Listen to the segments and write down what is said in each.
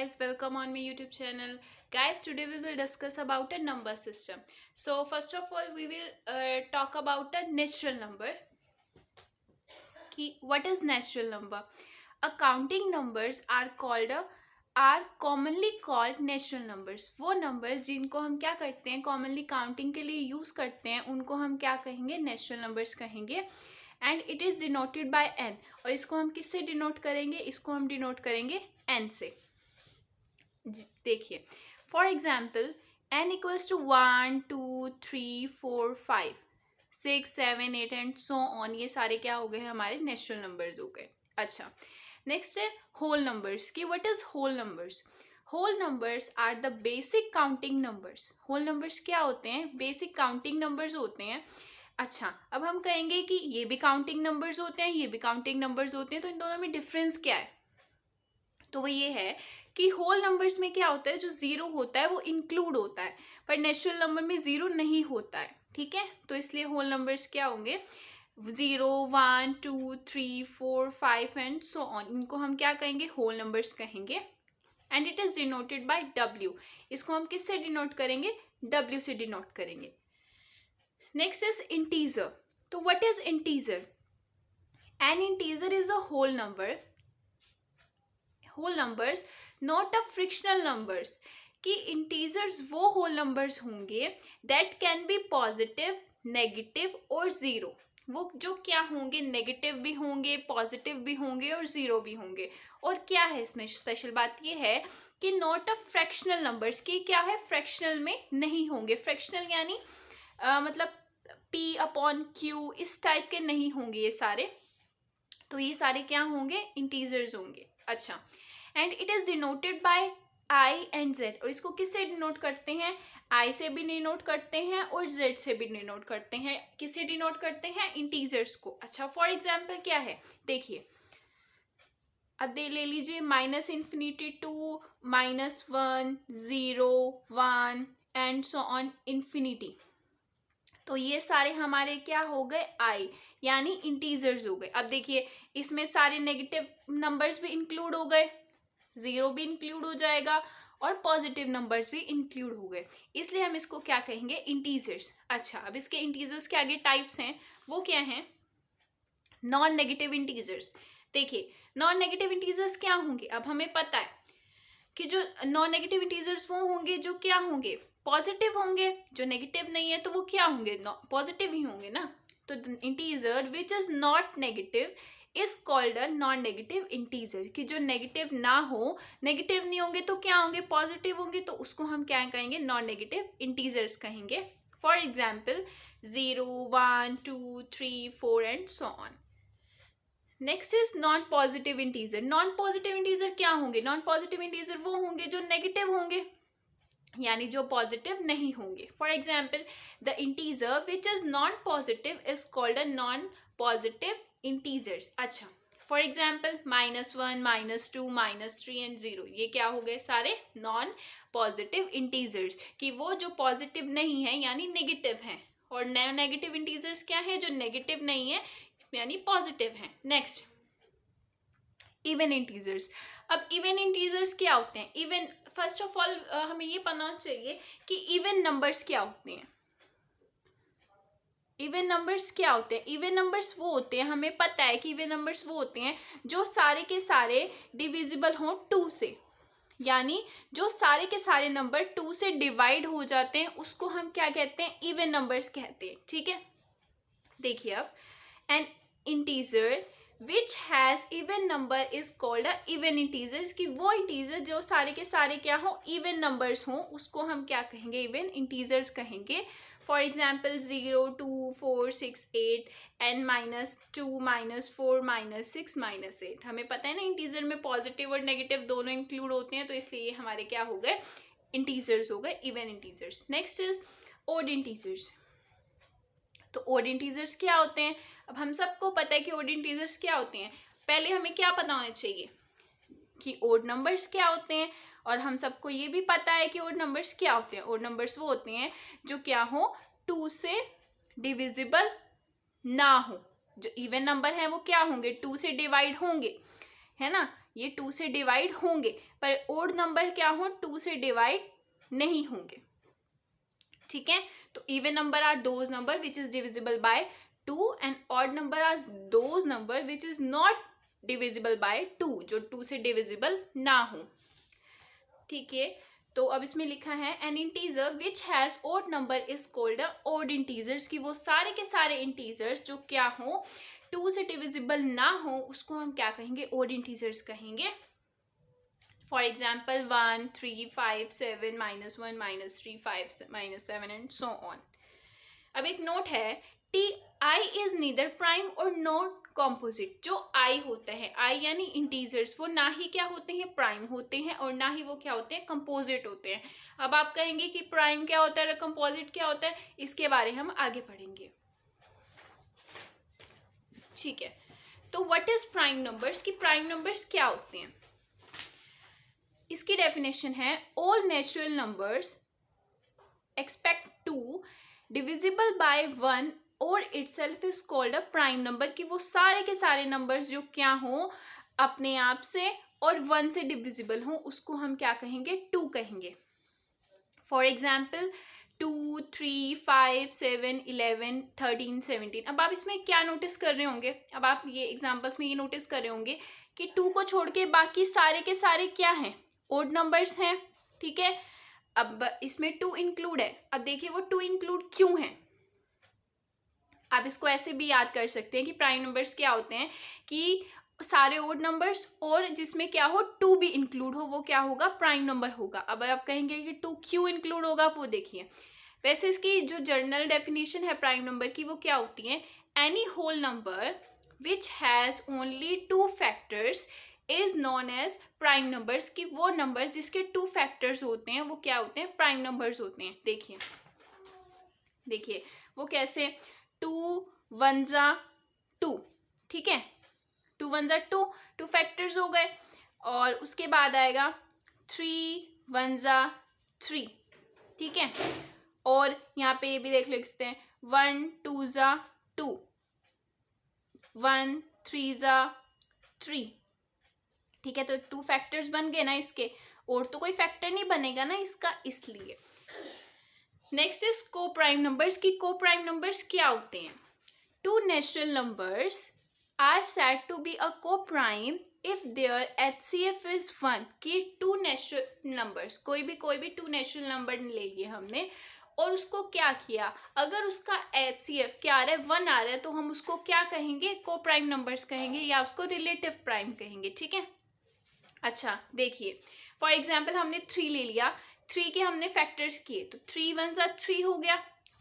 guys, welcome on my YouTube channel. Guys, today we will discuss about a number system. So first of all we will talk about a natural number. What is natural number? Counting numbers are commonly called natural numbers. वो numbers जिनको हम क्या करते हैं commonly counting के लिए use करते हैं उनको हम क्या कहेंगे? natural numbers कहेंगे. And it is denoted by N. और इसको हम किससे डिनोट करेंगे? इसको हम डिनोट करेंगे एन से. देखिए for example N equals to 1 2 3 4 5 6 7 8 and so on. ये सारे क्या हो गए? हमारे नेचुरल नंबर्स हो गए. अच्छा, नेक्स्ट है होल नंबर्स. की what is whole numbers? Whole numbers are the basic counting numbers. Whole numbers क्या होते हैं? बेसिक काउंटिंग नंबर्स होते हैं. अच्छा, अब हम कहेंगे कि ये भी काउंटिंग नंबर्स होते हैं, ये भी काउंटिंग नंबर्स होते हैं, तो इन दोनों में डिफरेंस क्या है? तो वो ये है कि होल नंबर्स में क्या होता है, जो जीरो होता है वो इंक्लूड होता है, पर नेचुरल नंबर में जीरो नहीं होता है. ठीक है, तो इसलिए होल नंबर्स क्या होंगे? 0 1 2 3 4 5 एंड सो ऑन. इनको हम क्या कहेंगे? होल नंबर्स कहेंगे. And it is denoted by W. इसको हम किससे डिनोट करेंगे? W से डिनोट करेंगे. Next is integer. So what is integer? An integer is a whole number. Whole numbers, not a fractional numbers. कि integers वो whole numbers होंगे that can be positive, negative और zero. वो जो क्या होंगे? नेगेटिव भी होंगे, पॉजिटिव भी होंगे और ज़ीरो भी होंगे. और क्या है इसमें स्पेशल बात? ये है कि नॉट अ फ्रैक्शनल नंबर्स. की क्या है? फ्रैक्शनल में नहीं होंगे. फ्रैक्शनल यानी मतलब P/Q इस टाइप के नहीं होंगे ये सारे. तो ये सारे क्या होंगे? इंटीजर्स होंगे. अच्छा, and it is denoted by I and Z. और इसको किससे डिनोट करते हैं? I से भी डिनोट करते हैं और Z से भी डिनोट करते हैं. किससे डिनोट करते हैं? इंटीजर्स को. अच्छा, फॉर एग्जाम्पल क्या है? देखिए, अब दे ले लीजिए -∞ to -1 0 1 and so on infinity. तो ये सारे हमारे क्या हो गए? आई, यानी इंटीजर्स हो गए. अब देखिए, इसमें सारे नेगेटिव नंबर्स भी इंक्लूड हो गए, जीरो भी इंक्लूड हो जाएगा और पॉजिटिव नंबर्स भी इंक्लूड हो गए. इसलिए हम इसको क्या कहेंगे? इंटीजर्स. अच्छा, अब इसके इंटीजर्स के आगे टाइप्स हैं, वो क्या हैं? Non negative integers. देखिए, नॉन नेगेटिव इंटीजर्स क्या होंगे? अब हमें पता है कि जो नॉन नेगेटिव इंटीजर्स वो होंगे जो क्या होंगे? पॉजिटिव होंगे. जो नेगेटिव नहीं है तो वो क्या होंगे? पॉजिटिव ही होंगे ना. तो integer which is not negative is called a non negative integer. कि जो नेगेटिव ना हो, नेगेटिव नहीं होंगे तो क्या होंगे? पॉजिटिव होंगे. तो उसको हम क्या कहेंगे? नॉन नेगेटिव इंटीजर्स कहेंगे. For example 0 1 2 3 4 and so on. Next is non positive integer. Non positive integer क्या होंगे? नॉन पॉजिटिव इंटीजर वो होंगे जो नेगेटिव होंगे, यानी जो पॉजिटिव नहीं होंगे. For example the integer which is non positive is called a non positive integers. अच्छा, फॉर एग्जाम्पल -1 -2 -3 एंड 0. ये क्या हो गए? सारे नॉन पॉजिटिव इंटीजर्स. कि वो जो पॉजिटिव नहीं है यानी नेगेटिव हैं, और नेगेटिव इंटीजर्स क्या है? जो नेगेटिव नहीं है यानी पॉजिटिव है. Next, even integers. अब इवन इंटीजर्स क्या होते हैं? इवन, फर्स्ट ऑफ ऑल हमें ये पता चाहिए कि इवन नंबर्स क्या होते हैं. इवन नंबर्स क्या होते हैं? इवन नंबर्स वो होते हैं, हमें पता है कि इवन नंबर्स वो होते हैं जो सारे के सारे डिविजिबल हों 2 से. यानी जो सारे के सारे नंबर 2 से डिवाइड हो जाते हैं उसको हम क्या कहते हैं? इवन नंबर्स कहते हैं. ठीक है, देखिए अब N integer which has even number is called a even integers. की वो इंटीजर जो सारे के सारे क्या हो? इवन नंबर्स हों, उसको हम क्या कहेंगे? इवन इंटीजर्स कहेंगे. For example 0 2 4 6 8 n -2 -4 -6 -8. हमें पता है ना इंटीजर में पॉजिटिव और नेगेटिव दोनों इंक्लूड होते हैं, तो इसलिए ये हमारे क्या हो गए? इंटीजर्स हो गए, even integers. Next is odd integers. तो ओड इंटीजर्स क्या होते हैं? अब हम सबको पता है कि ओड इंटीजर्स क्या होते हैं. पहले हमें क्या पता होना चाहिए कि ओड नंबर्स क्या होते हैं, और हम सबको ये भी पता है कि ओड नंबर्स क्या होते हैं. ओड नंबर्स वो होते हैं जो क्या हो? 2 से डिविजिबल ना हो. जो इवन नंबर है वो क्या होंगे? 2 से डिवाइड होंगे, है ना. ये 2 से डिवाइड होंगे, पर ओड नंबर क्या हो, 2 से डिवाइड नहीं होंगे, ठीक है। तो even number are those number which is divisible by 2 and odd number are those number which is not divisible by 2, जो 2 से डिविजिबल ना हो, ठीक है। तो अब इसमें लिखा है an integer which has odd number is called a odd integers, कि वो सारे के सारे इंटीजर्स जो क्या हो 2 से डिविजिबल ना हो उसको हम क्या कहेंगे, ओड इंटीजर्स कहेंगे। For example 1, 3, 5, 7, -1, -3, 5, -7 and so on. अब एक नोट है, T I is neither prime और नॉट कॉम्पोजिट। जो आई होते हैं, आई यानी इंटीजर्स, वो ना ही क्या होते हैं, प्राइम होते हैं, और ना ही वो क्या होते हैं, कंपोजिट होते हैं। अब आप कहेंगे कि प्राइम क्या होता है और कंपोजिट क्या होता है, इसके बारे हम आगे पढ़ेंगे, ठीक है। तो व्हाट इज प्राइम नंबर्स, कि प्राइम नंबर्स क्या होते हैं। इसकी डेफिनेशन है all natural numbers expect 2 divisible by 1 और itself is called a prime number, कि वो सारे के सारे नंबर्स जो क्या हो अपने आप से और 1 से डिविजिबल हो उसको हम क्या कहेंगे, 2 कहेंगे। For example 2, 3, 5, 7, 11, 13, 17। अब आप इसमें क्या नोटिस कर रहे होंगे, अब आप ये एग्जाम्पल्स में ये नोटिस कर रहे होंगे कि 2 को छोड़ के बाकी सारे के सारे क्या हैं, ओड नंबर्स हैं, ठीक है। अब इसमें 2 इंक्लूड है, अब देखिए वो 2 इंक्लूड क्यों है। आप इसको ऐसे भी याद कर सकते हैं कि प्राइम नंबर्स क्या होते हैं, कि सारे ओड नंबर्स और जिसमें क्या हो 2 भी इंक्लूड हो वो क्या होगा, प्राइम नंबर होगा। अब आप कहेंगे कि 2 क्यों इंक्लूड होगा, वो देखिए। वैसे इसकी जो जनरल डेफिनेशन है प्राइम नंबर की वो क्या होती है, any whole number which has only 2 factors is known as prime numbers, की वो नंबर्स जिसके 2 फैक्टर्स होते हैं वो क्या होते हैं, प्राइम नंबर्स होते हैं। देखिए देखिए वो कैसे, 2 1 जा 2, ठीक है, 2 1 जा 2, 2 फैक्टर्स हो गए। और उसके बाद आएगा 3 1 जा 3, ठीक है। और यहाँ पे ये भी देख सकते हैं 1 2 जा 2, 1 3 जा 3, ठीक है। तो 2 फैक्टर्स बन गए ना इसके, और तो कोई फैक्टर नहीं बनेगा ना इसका, इसलिए। Next is co prime numbers, की को प्राइम नंबर्स क्या होते हैं। 2 natural numbers are said to be a co prime if there HCF is 1, कि 2 नेचुरल नंबर्स, कोई भी 2 नेचुरल नंबर ले लिए हमने और उसको क्या किया, अगर उसका HCF क्या आ रहा है, 1 आ रहा है, तो हम उसको क्या कहेंगे, को प्राइम नंबर्स कहेंगे या उसको रिलेटिव प्राइम कहेंगे, ठीक है। अच्छा देखिए फॉर एग्जाम्पल हमने 3 ले लिया, 3 के हमने फैक्टर्स किए, तो 3 1 जा 3 हो गया,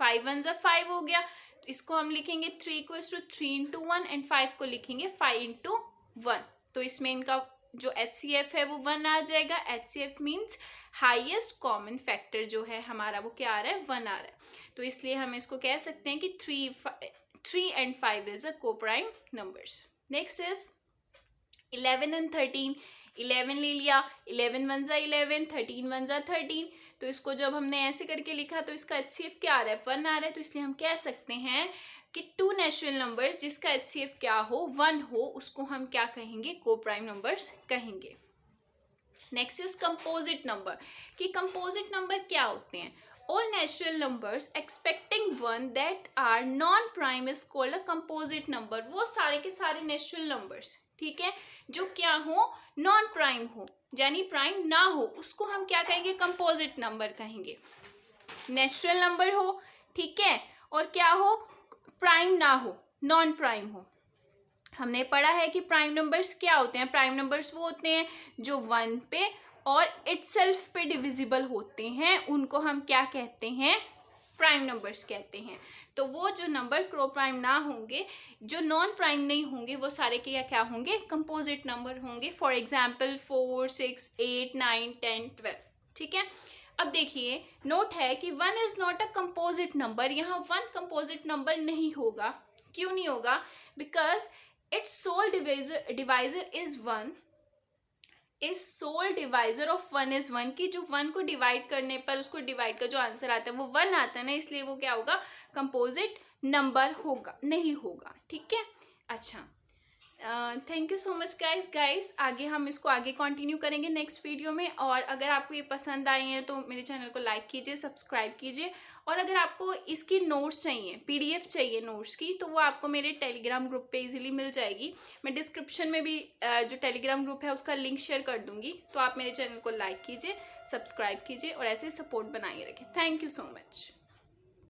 5 1 जा 5 हो गया, तो इसको हम लिखेंगे 3 इक्वल्स टू 3 इंटू 1 एंड 5 को लिखेंगे 5 इंटू 1। तो इसमें इनका जो HCF है वो 1 आ जाएगा। HCF means highest common factor जो है हमारा वो क्या आ रहा है, 1 आ रहा है। तो इसलिए हम इसको कह सकते हैं कि 3 and 5 is a co prime numbers. Next is 11 and 13। 11 ले लिया, 11 1 जा 11, 13 1 जा 13, तो इसको जब हमने ऐसे करके लिखा तो इसका HCF क्या आ रहा है, 1 आ रहा है। तो इसलिए हम कह सकते हैं कि 2 नेचुरल नंबर्स जिसका HCF क्या हो, 1 हो, उसको हम क्या कहेंगे, को प्राइम नंबर्स कहेंगे। नेक्स्ट इज कंपोजिट नंबर, कि कंपोजिट नंबर क्या होते हैं। All natural numbers expecting 1 that are non prime is called a composite number. वो सारे के सारे नेचुरल नंबर्स, ठीक है, जो क्या हो, नॉन प्राइम हो, यानी प्राइम ना हो, उसको हम क्या कहेंगे, कंपोजिट नंबर कहेंगे। नेचुरल नंबर हो, ठीक है, और क्या हो, प्राइम ना हो, नॉन प्राइम हो। हमने पढ़ा है कि प्राइम नंबर्स क्या होते हैं। प्राइम नंबर्स वो होते हैं जो 1 पे और इटसेल्फ पे डिविजिबल होते हैं, उनको हम क्या कहते हैं, प्राइम नंबर्स कहते हैं। तो वो जो नंबर क्रो प्राइम ना होंगे, जो नॉन प्राइम नहीं होंगे, वो सारे के क्या होंगे, कंपोजिट नंबर होंगे। फॉर एग्जाम्पल 4 6 8 9 10 12, ठीक है। अब देखिए नोट है कि 1 is not a composite number. यहाँ 1 कंपोजिट नंबर नहीं होगा। क्यों नहीं होगा, because its sole divisor is 1, is sole divisor of 1 is 1, की जो 1 को डिवाइड करने पर उसको डिवाइड का जो आंसर आता है वो 1 आता है ना, इसलिए वो क्या होगा, कंपोजिट नंबर होगा, नहीं होगा, ठीक है। अच्छा thank you so much guys आगे हम इसको आगे कंटिन्यू करेंगे नेक्स्ट वीडियो में। और अगर आपको ये पसंद आई है तो मेरे चैनल को लाइक कीजिए, सब्सक्राइब कीजिए। और अगर आपको इसकी नोट्स चाहिए, पीडीएफ चाहिए नोट्स की, तो वो आपको मेरे टेलीग्राम ग्रुप पे इजीली मिल जाएगी। मैं डिस्क्रिप्शन में भी जो टेलीग्राम ग्रुप है उसका लिंक शेयर कर दूंगी। तो आप मेरे चैनल को लाइक कीजिए, सब्सक्राइब कीजिए और ऐसे सपोर्ट बनाए रखें। Thank you so much.